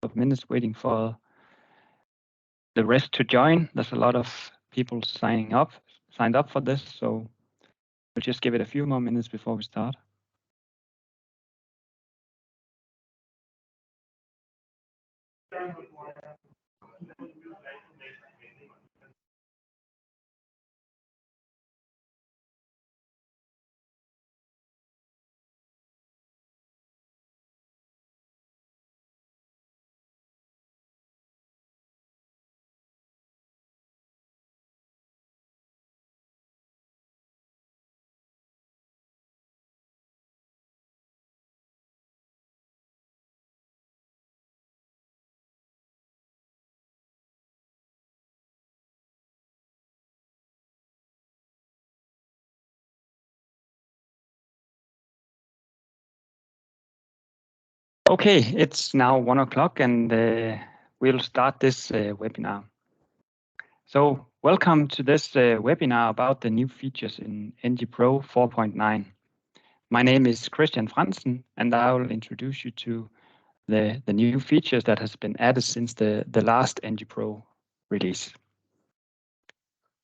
of minutes waiting for the rest to join. There's a lot of people signed up for this, so we'll just give it a few more minutes before we start. Okay, it's now 1 o'clock and we'll start this webinar. So welcome to this webinar about the new features in energyPRO 4.9. My name is Christian Fransen and I will introduce you to the new features that has been added since the last energyPRO release.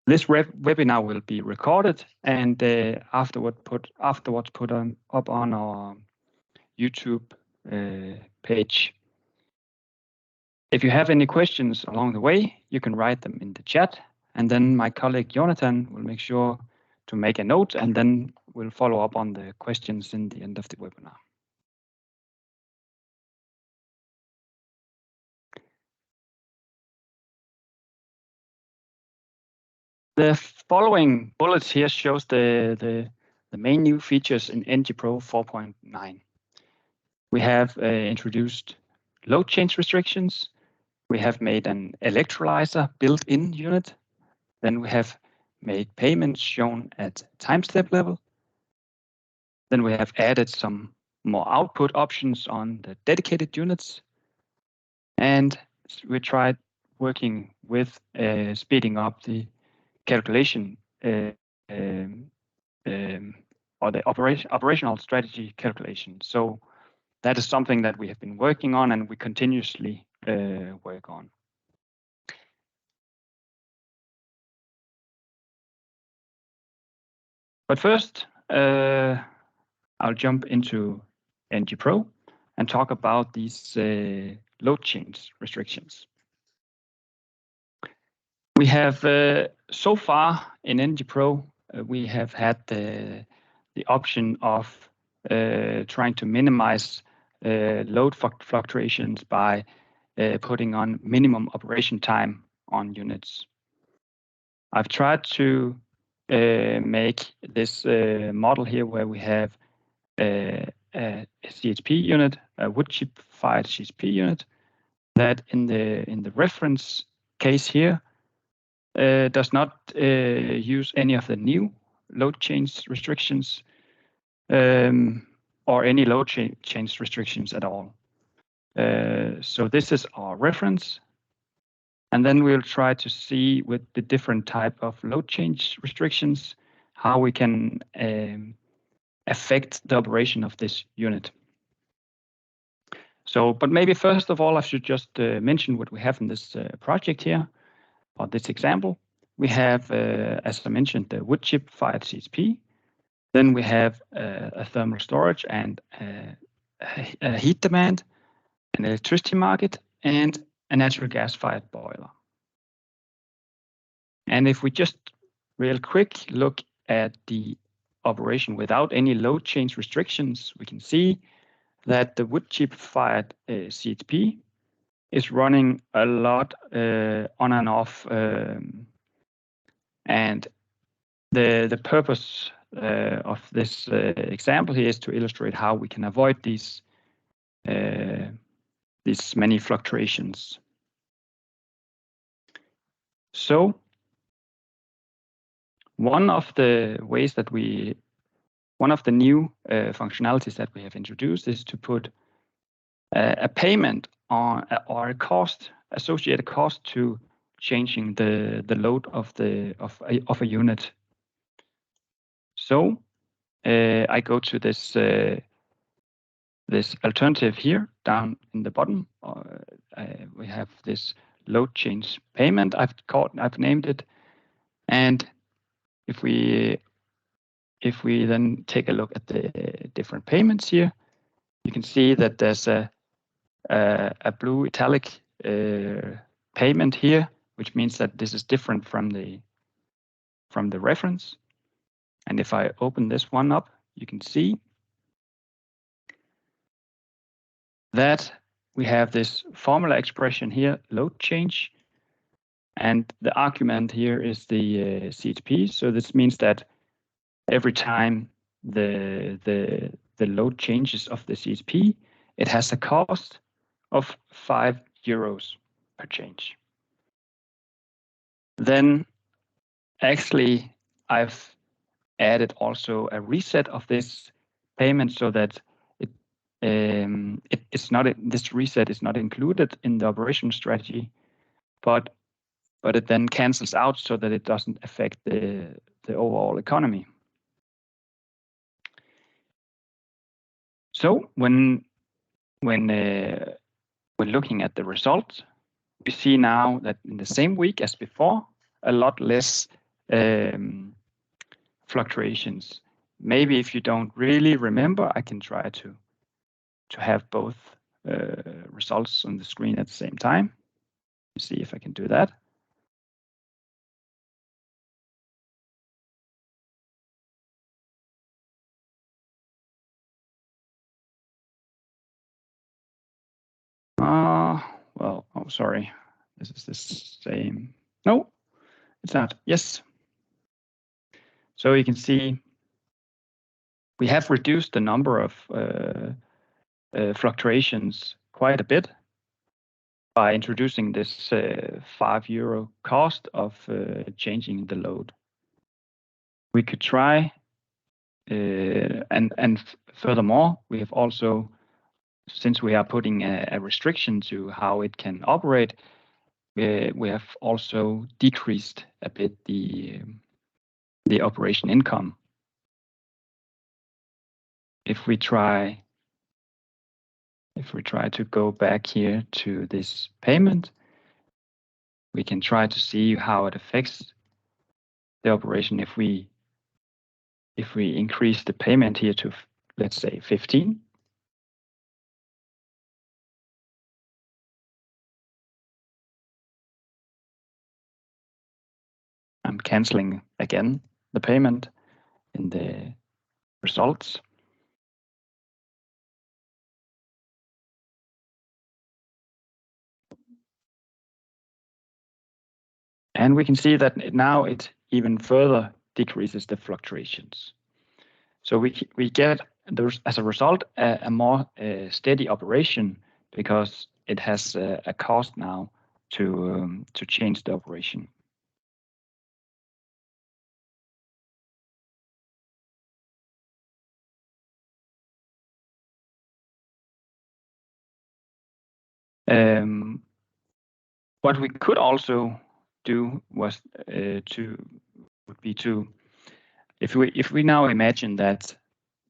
This webinar will be recorded and afterwards put up on our YouTube page. If you have any questions along the way, you can write them in the chat, and then my colleague Jonathan will make sure to make a note, and then we'll follow up on the questions in the end of the webinar. The following bullets here shows the main new features in energyPRO 4.9. We have introduced load change restrictions. We have made an electrolyser built-in unit. Then we have made payments shown at timestep level. Then we have added some more output options on the dedicated units. And we tried working with speeding up the calculation or the operational strategy calculation. So that is something that we have been working on and we continuously work on. But first, I'll jump into energyPRO and talk about these load change restrictions. We have so far in energyPRO, we have had the option of trying to minimize load fluctuations by putting on minimum operation time on units. I've tried to make this model here where we have a CHP unit, a wood chip fired CHP unit, that in the reference case here does not use any of the new load change restrictions or any load change restrictions at all. So this is our reference. And then we'll try to see with the different type of load change restrictions, how we can affect the operation of this unit. So, but maybe first of all, I should just mention what we have in this project here, or this example. We have, as I mentioned, the wood chip fired CHP. Then we have a thermal storage and a heat demand, an electricity market, and a natural gas-fired boiler. And if we just real quick look at the operation without any load change restrictions, we can see that the wood chip fired CHP is running a lot on and off. And the purpose of this example here is to illustrate how we can avoid these many fluctuations. So one of the new functionalities that we have introduced is to put a payment on or a cost, associated cost to changing the load of a unit. So I go to this alternative here down in the bottom we have this load change payment. I've named it, and if we then take a look at the different payments here, you can see that there's a blue italic payment here, which means that this is different from the reference. And if I open this one up, you can see that we have this formula expression here, load change, and the argument here is the CHP. So this means that every time the load changes of the CHP, it has a cost of €5 per change. Then actually I've added also a reset of this payment so that it's not, this reset is not included in the operation strategy, but it then cancels out so that it doesn't affect the overall economy. So when looking at the results, we see now that in the same week as before, a lot less fluctuations. Maybe if you don't really remember, I can try to have both results on the screen at the same time. See if I can do that. Well, oh, sorry. This is the same. No, it's not. Yes. So you can see we have reduced the number of fluctuations quite a bit by introducing this €5 cost of changing the load. We could try, and furthermore, we have also, since we are putting a restriction to how it can operate, we have also decreased a bit the operation income. If we try to go back here to this payment, we can try to see how it affects the operation if we increase the payment here to, let's say, 15. I'm canceling again the payment in the results. And we can see that now it even further decreases the fluctuations. So we get, as a result, a more steady operation because it has a cost now to change the operation. What we could also do was if we now imagine that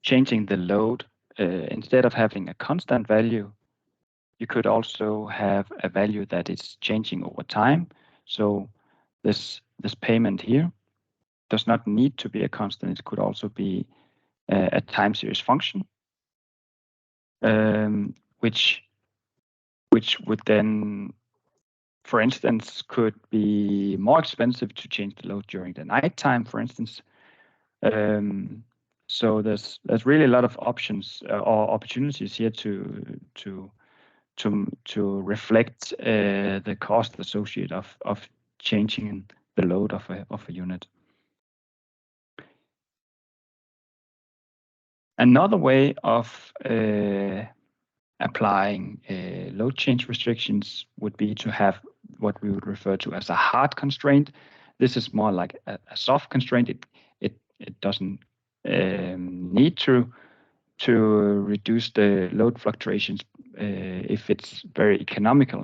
changing the load, instead of having a constant value, you could also have a value that is changing over time. So this payment here does not need to be a constant. It could also be a time series function, which would then, for instance, could be more expensive to change the load during the nighttime, for instance. So there's really a lot of options or opportunities here to reflect the cost associated of changing the load of a unit. Another way of applying load change restrictions would be to have what we would refer to as a hard constraint. This is more like a soft constraint. It doesn't need to reduce the load fluctuations if it's very economically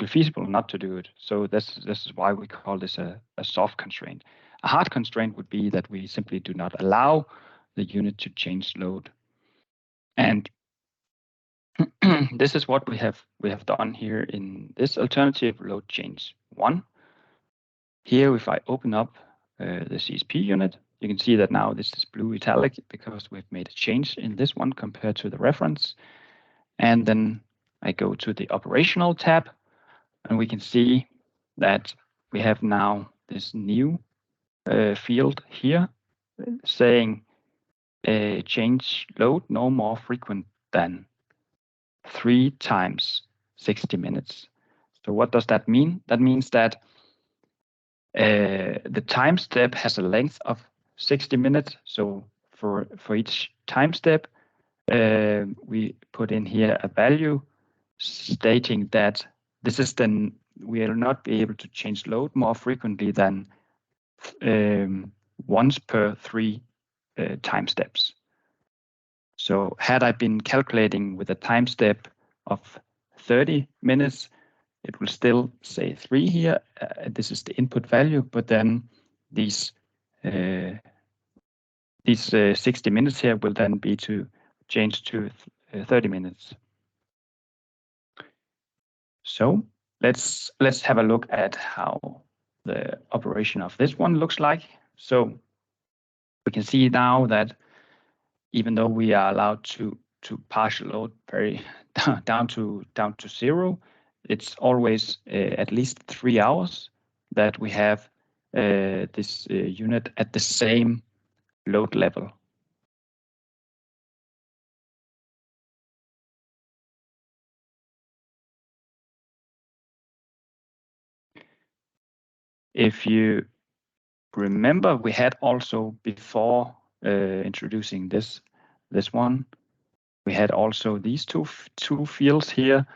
feasible not to do it. So this is why we call this a soft constraint. A hard constraint would be that we simply do not allow the unit to change load. And this is what we have done here in this alternative load change 1. Here, if I open up the CSP unit, you can see that now this is blue italic because we've made a change in this one compared to the reference. And then I go to the operational tab, and we can see that we have now this new field here saying change load no more frequent than 3 times 60 minutes. So what does that mean? That means that the time step has a length of 60 minutes. So for each time step, we put in here a value stating that this is then we will not be able to change load more frequently than once per 3 time steps. So had I been calculating with a time step of 30 minutes, it will still say 3 here. This is the input value, but then these 60 minutes here will then be to change to 30 minutes. So let's have a look at how the operation of this one looks like. So we can see now that even though we are allowed to partial load very down to 0, it's always at least 3 hours that we have this unit at the same load level. If you remember, we had also before introducing this one, we had also these two fields here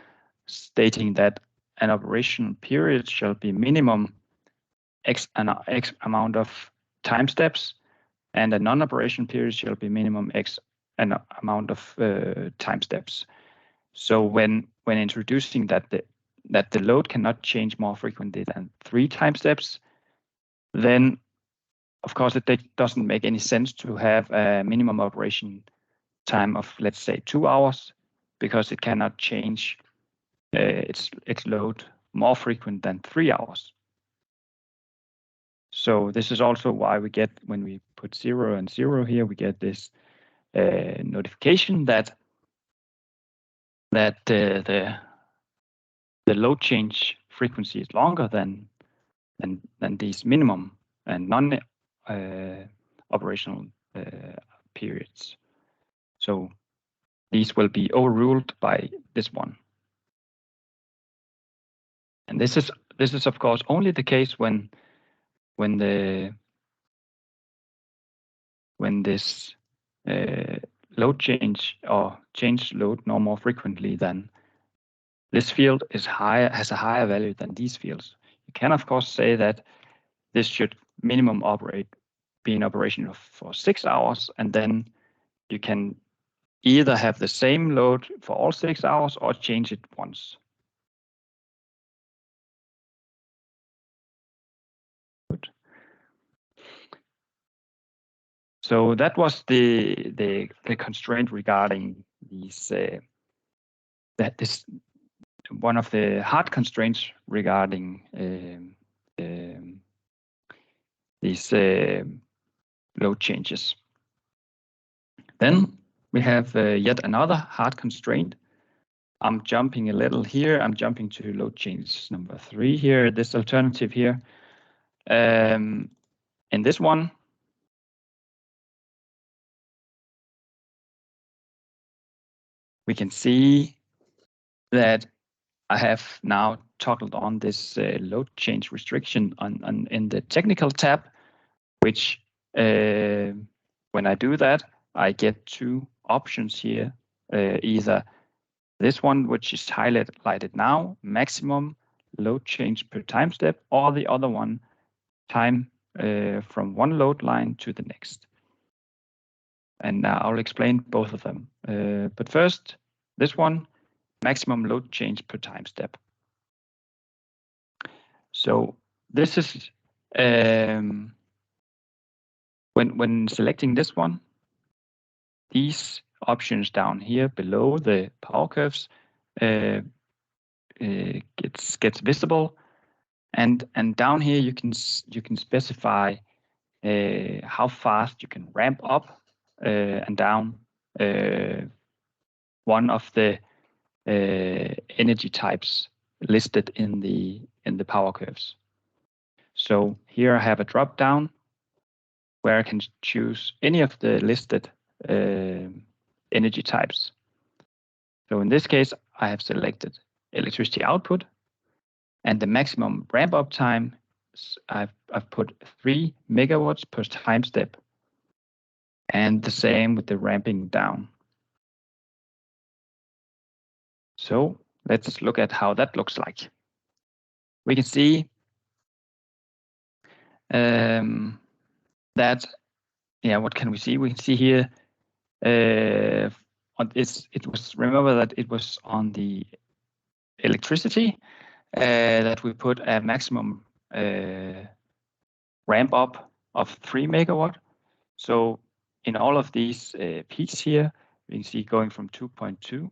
stating that an operation period shall be minimum X amount of time steps, and a non-operation period shall be minimum X amount of time steps. So when introducing that the load cannot change more frequently than 3 time steps, then of course it doesn't make any sense to have a minimum operation time of, let's say, 2 hours, because it cannot change its load more frequent than 3 hours. So this is also why we get, when we put 0 and 0 here, we get this notification that the load change frequency is longer than these minimum and non operational periods. So these will be overruled by this one. And this is of course only the case when this load change or change load no more frequently than this field is has a higher value than these fields. You can of course say that this should minimum be in operation for 6 hours, and then you can either have the same load for all 6 hours or change it once. Good. So that was the constraint regarding these one of the hard constraints regarding these load changes. Then we have yet another hard constraint. I'm jumping a little here. I'm jumping to load change number 3 here, this alternative here. In this one, we can see that I have now toggled on this load change restriction in the technical tab, which when I do that, I get 2 options here, either this one, which is highlighted now, maximum load change per time step, or the other one, time from one load line to the next. And I'll explain both of them. But first, this one, maximum load change per time step. So this is when selecting this one, these options down here below the power curves, gets visible, and down here you can specify how fast you can ramp up and down one of the energy types listed in the power curves. So here I have a drop down where I can choose any of the listed energy types. So in this case, I have selected electricity output, and the maximum ramp up time, I've put 3 megawatts per time step, and the same with the ramping down. So let's look at how that looks like. We can see that, what can we see? We can see here, remember that it was on the electricity that we put a maximum ramp up of 3 megawatt. So in all of these peaks here, we can see going from 2.2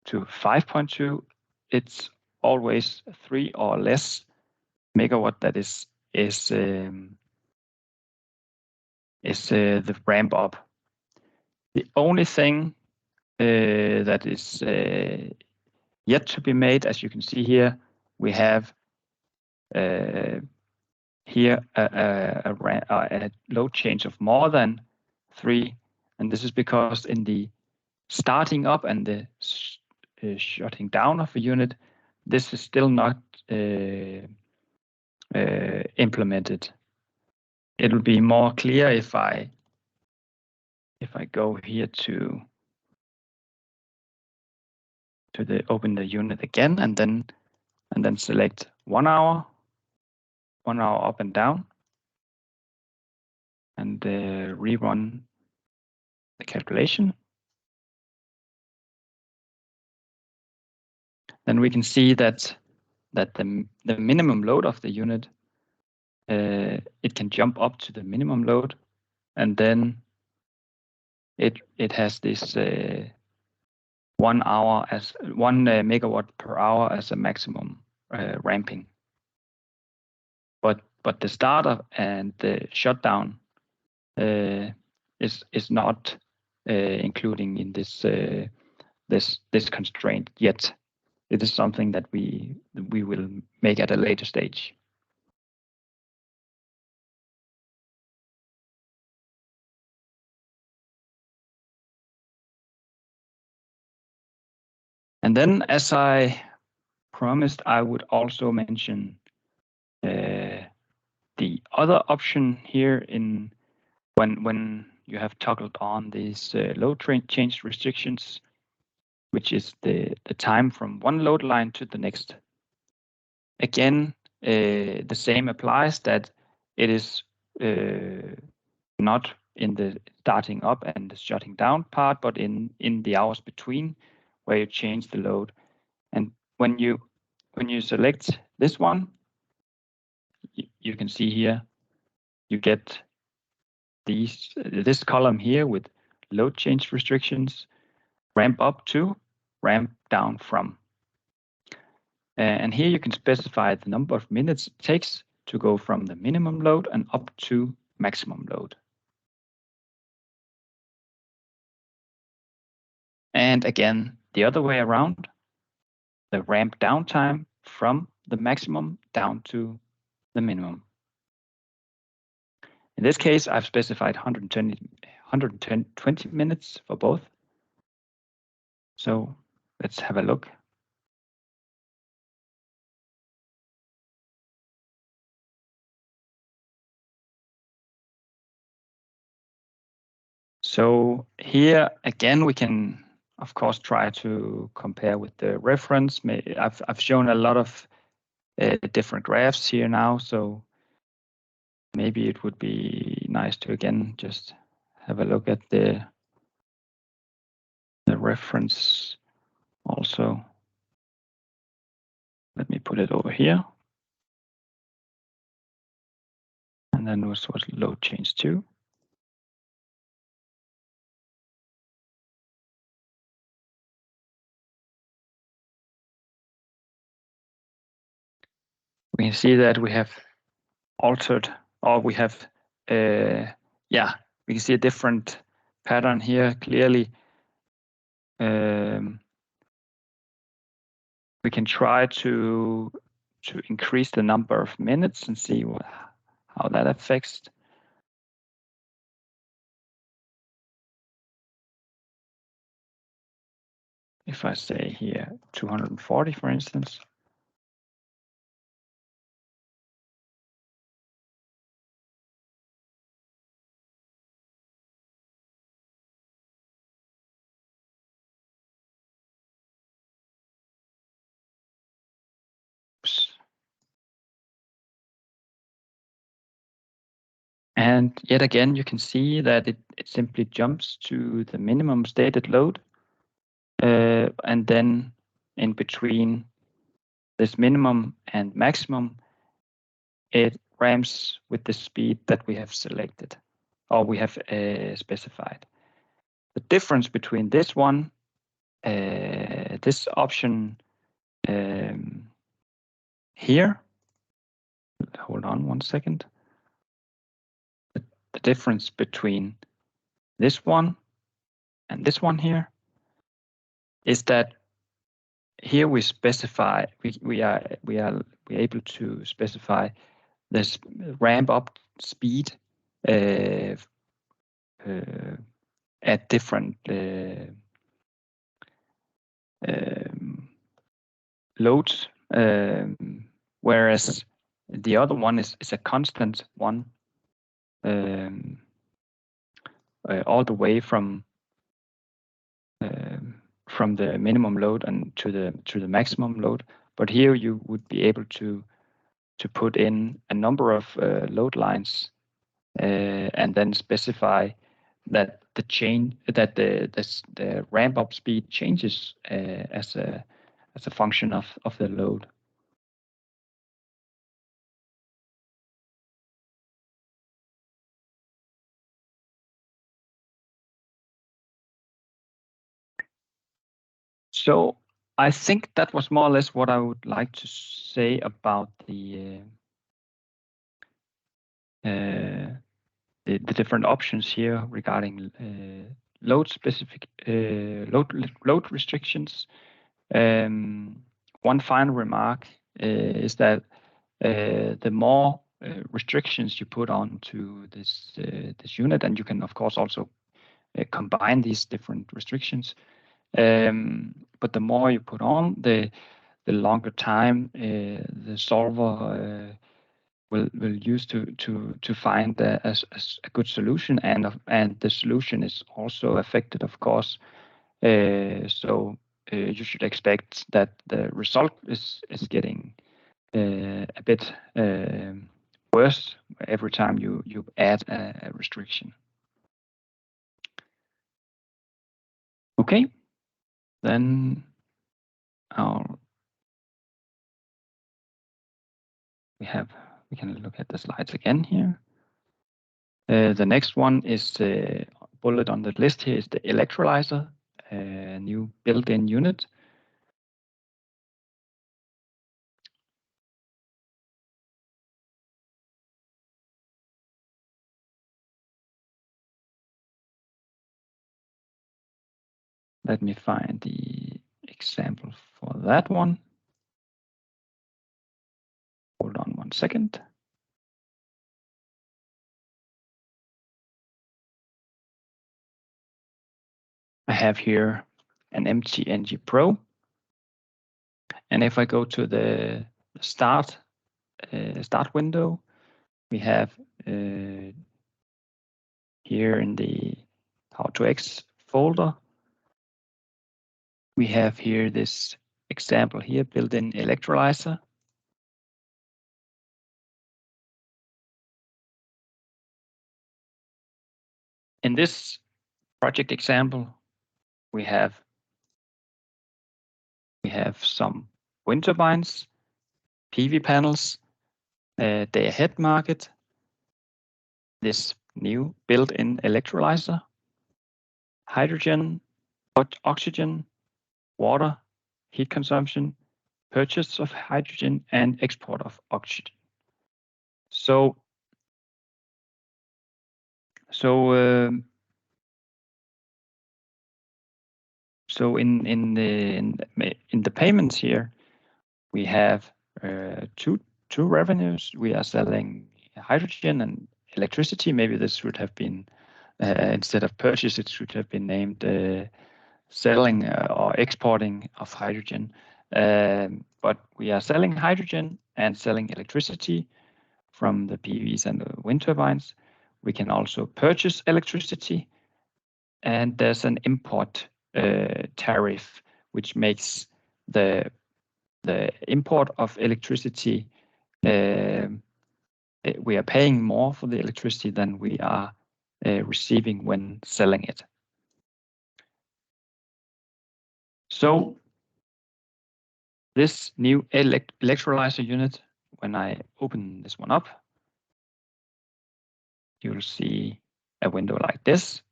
to 5.2, it's always 3 or less megawatt that is the ramp up. The only thing that is yet to be made, as you can see here, we have here a load change of more than 3, and this is because in the starting up and the shutting down of a unit, this is still not implemented. It'll be more clear if I go here to open the unit again, and then select 1 hour up and down, and rerun the calculation. Then we can see that the minimum load of the unit, it can jump up to the minimum load, and then it has this 1 hour as 1 megawatt per hour as a maximum ramping. But the startup and the shutdown is not including in this constraint yet. It is something that we will make at a later stage. And then, as I promised, I would also mention the other option here in when you have toggled on these load change restrictions, which is the time from one load line to the next. Again, the same applies, that it is not in the starting up and the shutting down part, but in the hours between, where you change the load. And when you select this one, you can see here you get this column here with load change restrictions, ramp up to, ramp down from. And here you can specify the number of minutes it takes to go from the minimum load and up to maximum load. And again, the other way around, the ramp down time from the maximum down to the minimum. In this case, I've specified 120 minutes for both. So let's have a look. So here again, we can, of course, try to compare with the reference. I've shown a lot of different graphs here now, so maybe it would be nice to again just have a look at the reference also. Let me put it over here. And then was load change 2. we can see that we have altered, or we have, we can see a different pattern here clearly. We can try to increase the number of minutes and see how that affects. If I say here 240, for instance. And yet again, you can see that it simply jumps to the minimum stated load. And then in between this minimum and maximum, it ramps with the speed that we have selected, or we have specified. The difference between this one, this option here, hold on 1 second. The difference between this one and this one here is that here we specify, we are able to specify this ramp up speed at different loads, whereas the other one is a constant one, all the way from the minimum load and to the maximum load. But here you would be able to put in a number of load lines and then specify that the ramp up speed changes as a function of the load. So I think that was more or less what I would like to say about the different options here regarding load restrictions. One final remark is that the more restrictions you put on to this unit, and you can of course also combine these different restrictions, but the more you put on, the longer time the solver will use to find a good solution, and the solution is also affected, of course. So you should expect that the result is getting a bit worse every time you add a restriction. Okay, then we can look at the slides again here. The next one is bullet on the list here is the electrolyzer, a new built-in unit. Let me find the example for that one. Hold on 1 second. I have here an empty energyPRO. And if I go to the start window, we have here in the How2X folder, we have here this example here, built-in electrolyzer. In this project example, we have some wind turbines, PV panels, day-ahead market, this new built-in electrolyzer, hydrogen, oxygen, water, heat consumption, purchase of hydrogen, and export of oxygen. So in the payments here, we have two revenues. We are selling hydrogen and electricity. Maybe this should have been instead of purchase, it should have been named selling or exporting of hydrogen. But we are selling hydrogen and selling electricity from the PVs and the wind turbines. We can also purchase electricity, and there's an import tariff, which makes the import of electricity, we are paying more for the electricity than we are receiving when selling it. So this new electrolyzer unit, when I open this one up, you'll see a window like this,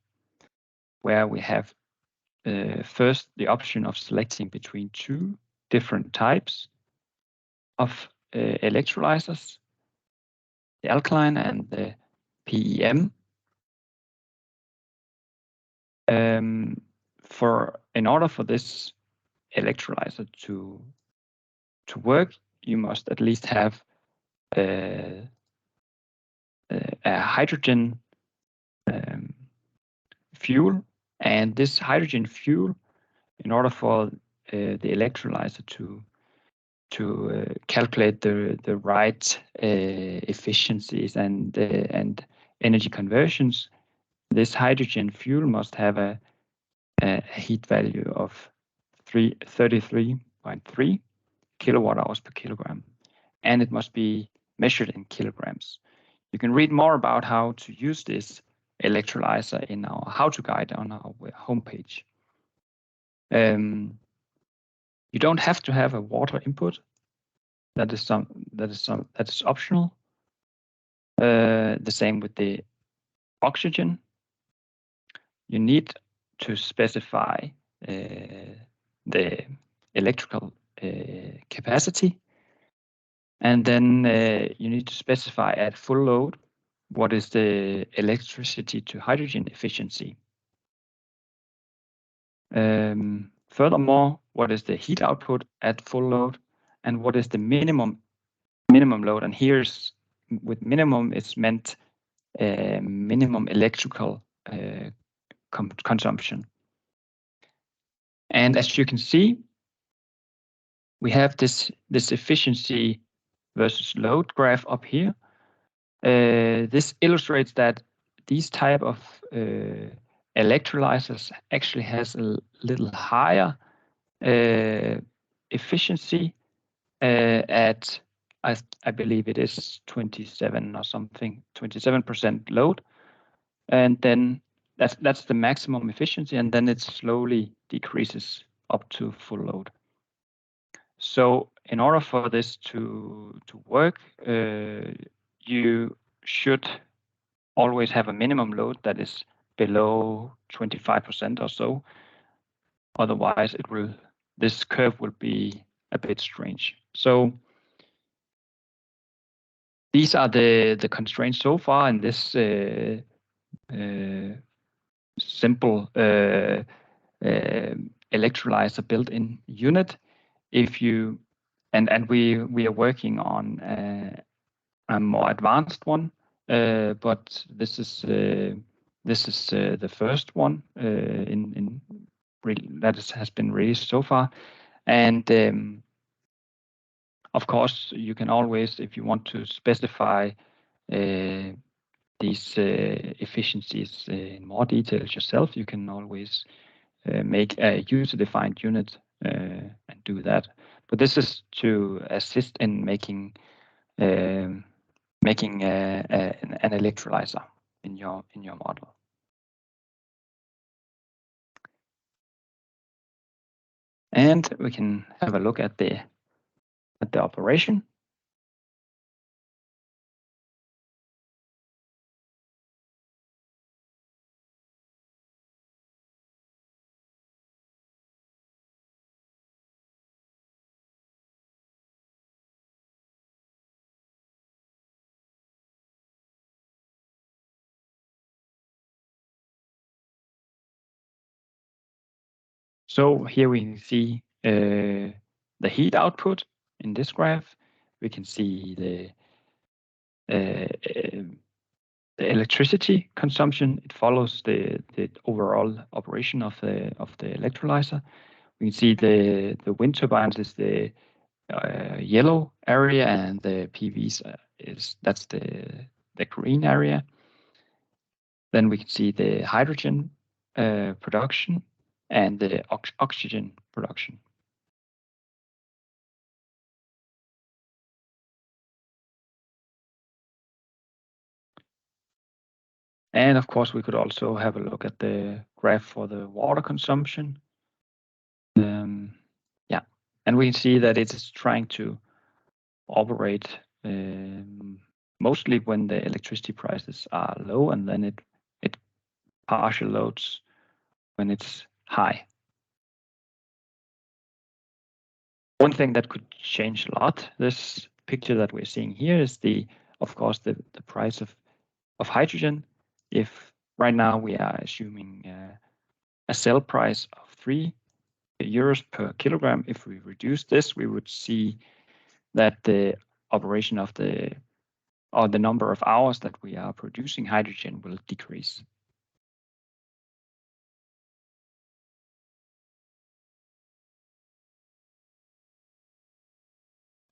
where we have first the option of selecting between two different types of electrolyzers, the alkaline and the PEM. In order for this electrolyzer to work, you must at least have a hydrogen fuel, and this hydrogen fuel, in order for the electrolyzer to calculate the right efficiencies and energy conversions, this hydrogen fuel must have a heat value of 33.3 kilowatt hours per kilogram, and it must be measured in kilograms. You can read more about how to use this electrolyzer in our how-to guide on our homepage. You don't have to have a water input. That is optional. The same with the oxygen. You need to specify the electrical capacity, and then you need to specify at full load what is the electricity to hydrogen efficiency. Furthermore, what is the heat output at full load, and what is the minimum load? And here's with minimum, it's meant minimum electrical consumption. And as you can see, we have this efficiency versus load graph up here. This illustrates that these type of electrolyzers actually has a little higher efficiency at, I believe it is 27 or something, 27% load, and then that's the maximum efficiency, and then it slowly decreases up to full load. So in order for this to work, you should always have a minimum load that is below 25% or so. Otherwise, this curve will be a bit strange. So these are the constraints so far in this simple electrolyzer built-in unit. If you and we are working on a more advanced one, but this is the first one that has been released so far, and of course you can always, if you want to specify these efficiencies in more details yourself, you can always make a user-defined unit and do that. But this is to assist in making an electrolyzer in your model. And we can have a look at the operation. So here we can see the heat output in this graph. We can see the electricity consumption. It follows the overall operation of the electrolyzer. We can see the wind turbines is the yellow area, and the PVs that's the green area. Then we can see the hydrogen production and the oxygen production. And of course, we could also have a look at the graph for the water consumption. Yeah, and we can see that it's trying to operate mostly when the electricity prices are low, and then it partial loads when it's high. One thing that could change a lot, this picture that we're seeing here, is of course the price of hydrogen. If right now we are assuming a sell price of 3 euros per kilogram, if we reduce this, we would see that the operation of the number of hours that we are producing hydrogen will decrease.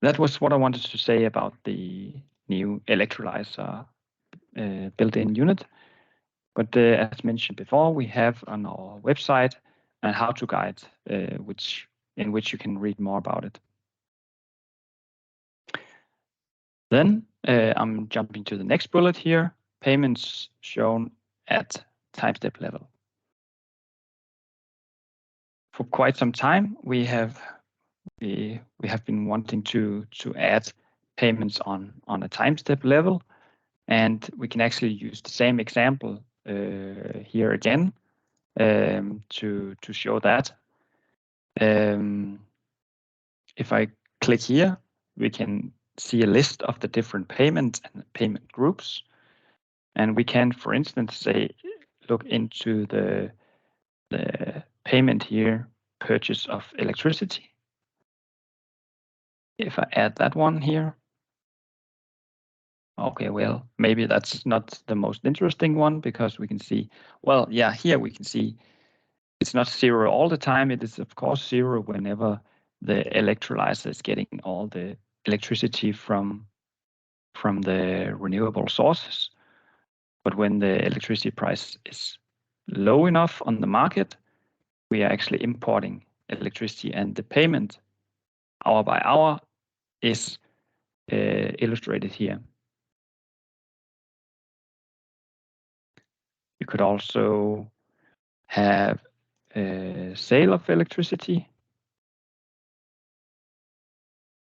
That was what I wanted to say about the new electrolyzer built-in unit. But as mentioned before, we have on our website a how-to guide in which you can read more about it. Then I'm jumping to the next bullet here, payments shown at timestep level. For quite some time, we have been wanting to add payments on a timestep level, and we can actually use the same example here again to show that. If I click here, we can see a list of the different payments and payment groups, and we can, for instance, say look into the payment here, purchase of electricity. If I add that one here, okay, well, maybe that's not the most interesting one, because we can see, well, yeah, here we can see it's not zero all the time. It is, of course, zero whenever the electrolyzer is getting all the electricity from the renewable sources. But when the electricity price is low enough on the market, we are actually importing electricity, and the payment hour by hour is illustrated here. You could also have a sale of electricity.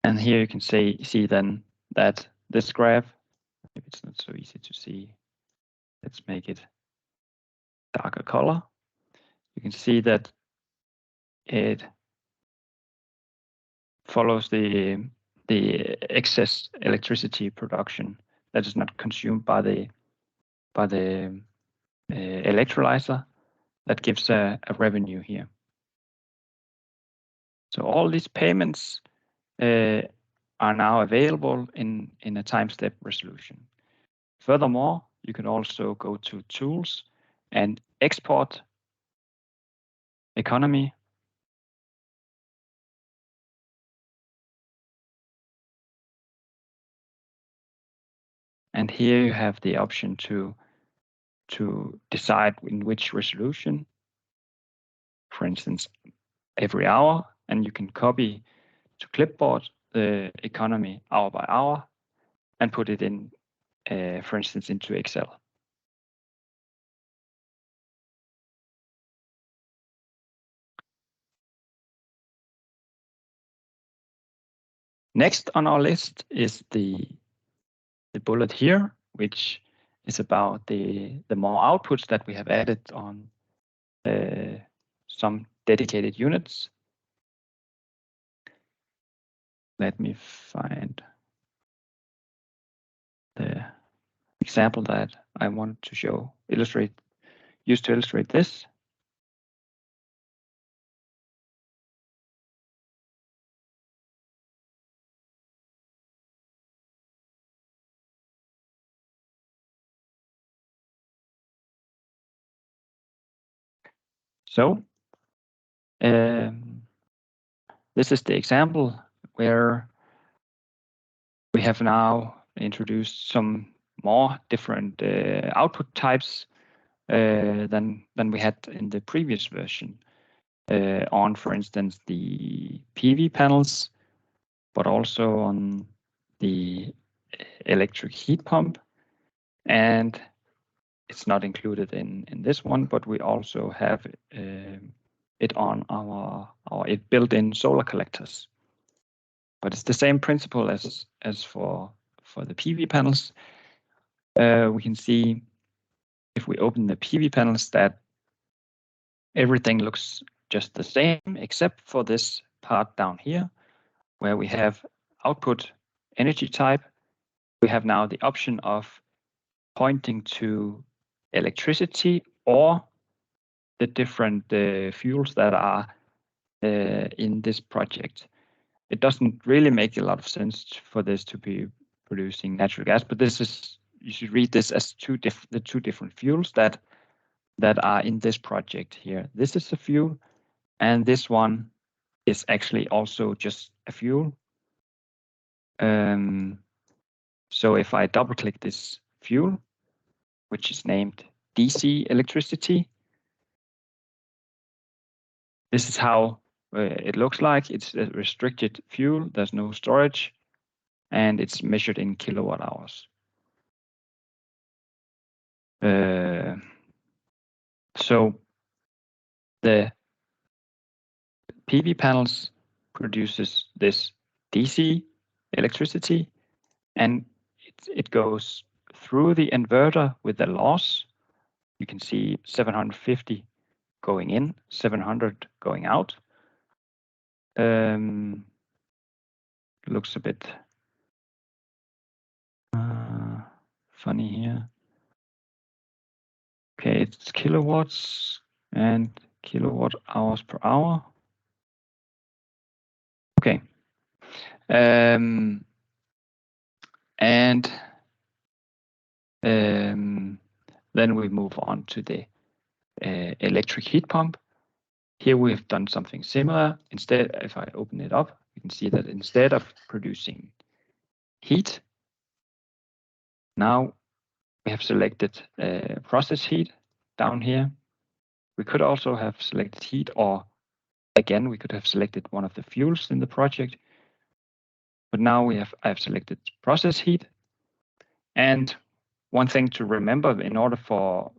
And here you can see then that this graph, maybe it's not so easy to see. Let's make it darker color. You can see that it follows the excess electricity production that is not consumed by the electrolyzer. That gives a revenue here. So all these payments are now available in a timestep resolution. Furthermore, you can also go to Tools and Export Economy. And here you have the option to decide in which resolution, for instance, every hour, and you can copy to clipboard the economy hour by hour and put it in, for instance, into Excel. Next on our list is the bullet here, which is about the more outputs that we have added on some dedicated units. Let me find the example that I want to use to illustrate this. So this is the example where we have now introduced some more different output types than we had in the previous version. On, for instance, the PV panels, but also on the electric heat pump. And it's not included in this one, but we also have it on our built-in solar collectors. But it's the same principle as for the PV panels. We can see if we open the PV panels that everything looks just the same except for this part down here where we have output energy type. We have now the option of pointing to electricity or the different fuels that are in this project. It doesn't really make a lot of sense for this to be producing natural gas, but this is, you should read this as the two different fuels that are in this project here. This is a fuel, and this one is actually also just a fuel. So if I double click this fuel, which is named DC electricity, this is how it looks like. It's a restricted fuel. There's no storage, and it's measured in kilowatt hours. So the PV panels produces this DC electricity, and it goes through the inverter with the loss. You can see 750 going in, 700 going out. Looks a bit funny here. Okay, it's kilowatts and kilowatt hours per hour. Okay. Then we move on to the electric heat pump. Here we've done something similar. Instead, if I open it up, you can see that instead of producing heat, now we have selected process heat down here. We could also have selected heat, or again, we could have selected one of the fuels in the project. But now I've selected process heat. And one thing to remember in order for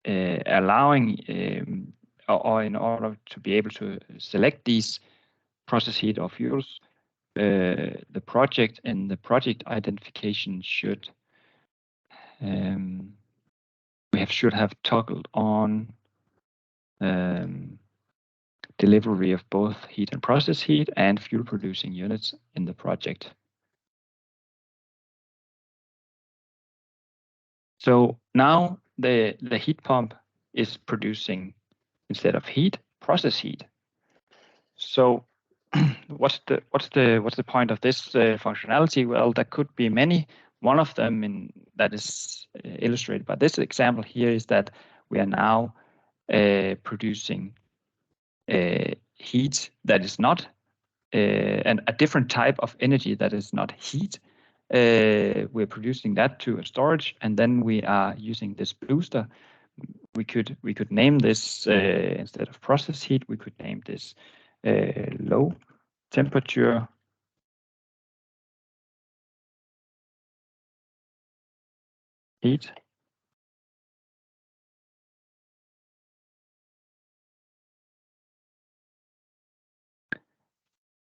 allowing or in order to be able to select these process heat or fuels, the project and the project identification should have toggled on delivery of both heat and process heat and fuel producing units in the project. So now the heat pump is producing, instead of heat, process heat. So what's the point of this functionality? Well, there could be many. One of them that is illustrated by this example here is that we are now producing heat that is not and a different type of energy that is not heat. We're producing that to a storage, and then we are using this booster. We could name this instead of process heat. We could name this low temperature heat.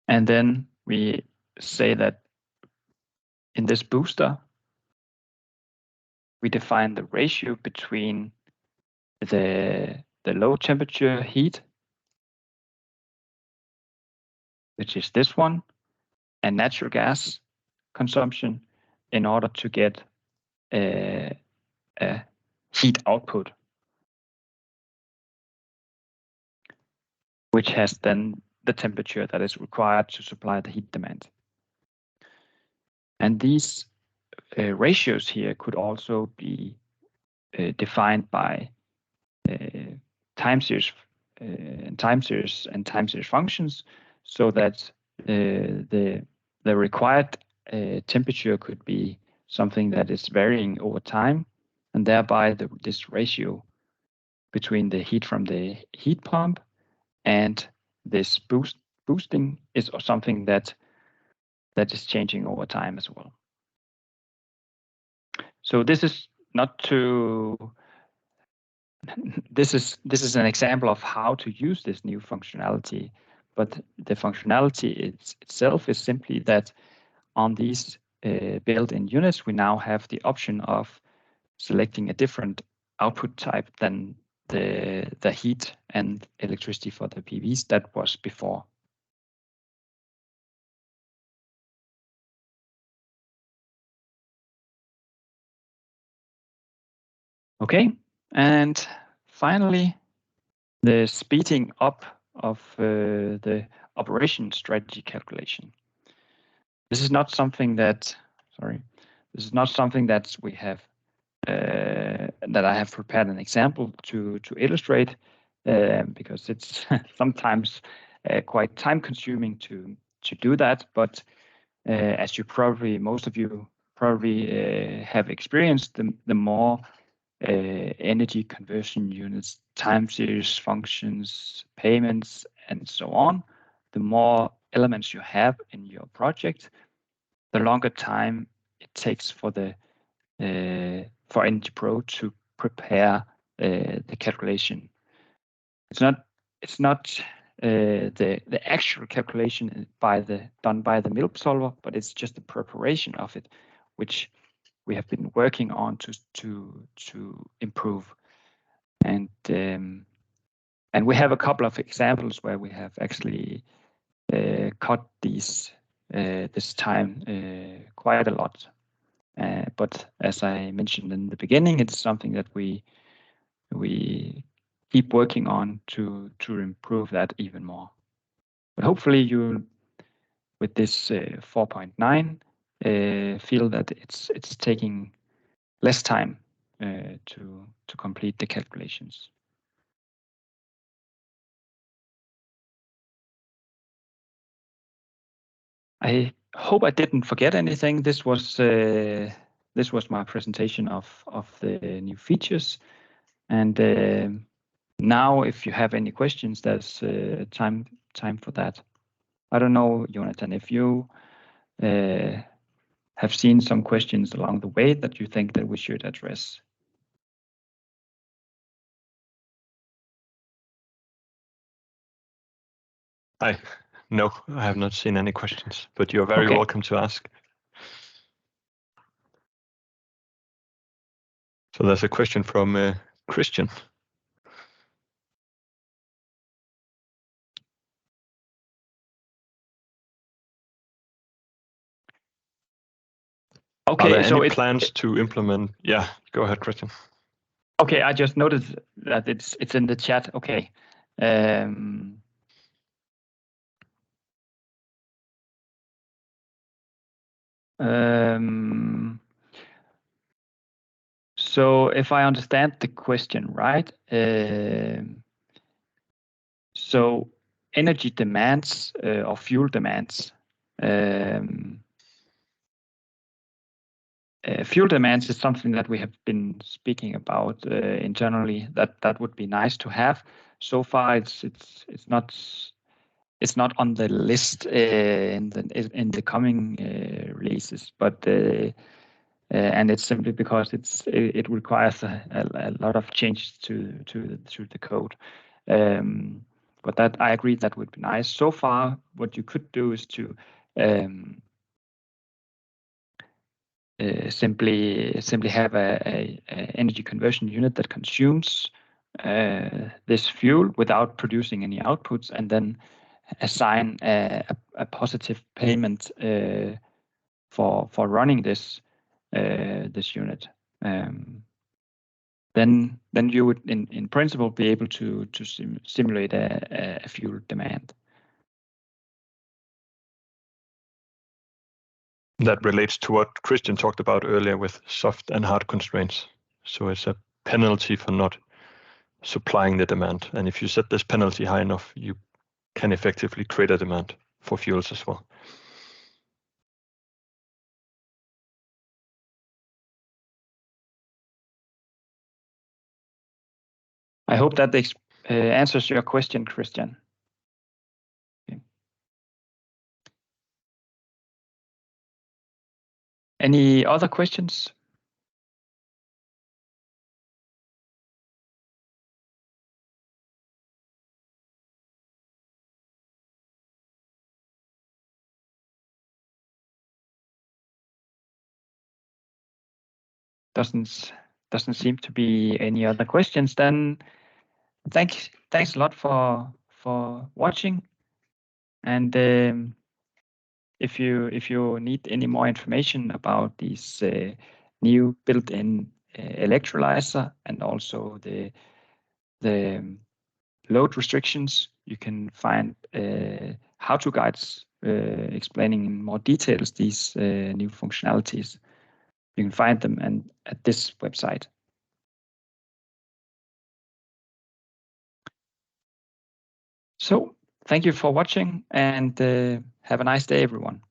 And then we say that in this booster, we define the ratio between the low temperature heat, which is this one, and natural gas consumption in order to get a heat output, which has then the temperature that is required to supply the heat demand. And these ratios here could also be defined by time series and time series functions, so that the required temperature could be something that is varying over time, and thereby this ratio between the heat from the heat pump and this boosting is something that is changing over time as well. So this is not to this is an example of how to use this new functionality, but the functionality itself is simply that on these built-in units, we now have the option of selecting a different output type than the heat and electricity for the PVs that was before. Okay, and finally, the speeding up of the operation strategy calculation. This is not something that, we have that I have prepared an example to illustrate, because it's sometimes quite time consuming to do that. But as most of you probably have experienced, the more energy conversion units, time series functions, payments, and so on, the more elements you have in your project, the longer time it takes for energyPRO to prepare the calculation. It's not the actual calculation done by the MILP solver, but it's just the preparation of it, which we have been working on to improve. And we have a couple of examples where we have actually cut this time quite a lot. But as I mentioned in the beginning, it's something that we keep working on to improve that even more. But hopefully you, with this 4.9, feel that it's taking less time to complete the calculations. I hope I didn't forget anything. This was my presentation of the new features, and now if you have any questions, there's time for that. I don't know, Jonathan, if you have seen some questions along the way that you think that we should address. No, I have not seen any questions, but you're very welcome to ask. So there's a question from Christian. Okay, are there any plans to implement? Yeah, go ahead, Christian. Okay, I just noticed that it's in the chat. Okay. So if I understand the question right, so energy demands or fuel demands. Fuel demands is something that we have been speaking about internally. That would be nice to have. So far, it's not on the list in the coming releases, but and it's simply because it requires a lot of changes to the code. But that I agree that would be nice. So far, what you could do is to simply have a energy conversion unit that consumes this fuel without producing any outputs, and then assign a positive payment for running this unit. Then you would in principle be able to simulate a fuel demand. That relates to what Christian talked about earlier with soft and hard constraints. So it's a penalty for not supplying the demand. And if you set this penalty high enough, you can effectively create a demand for fuels as well. I hope that answers your question, Christian. Okay. Any other questions? Doesn't seem to be any other questions. Then thanks a lot for watching. And if you need any more information about these new built-in electrolyzer and also the load restrictions, you can find how-to guides explaining in more details these new functionalities. You can find them at this website. So thank you for watching, and have a nice day, everyone.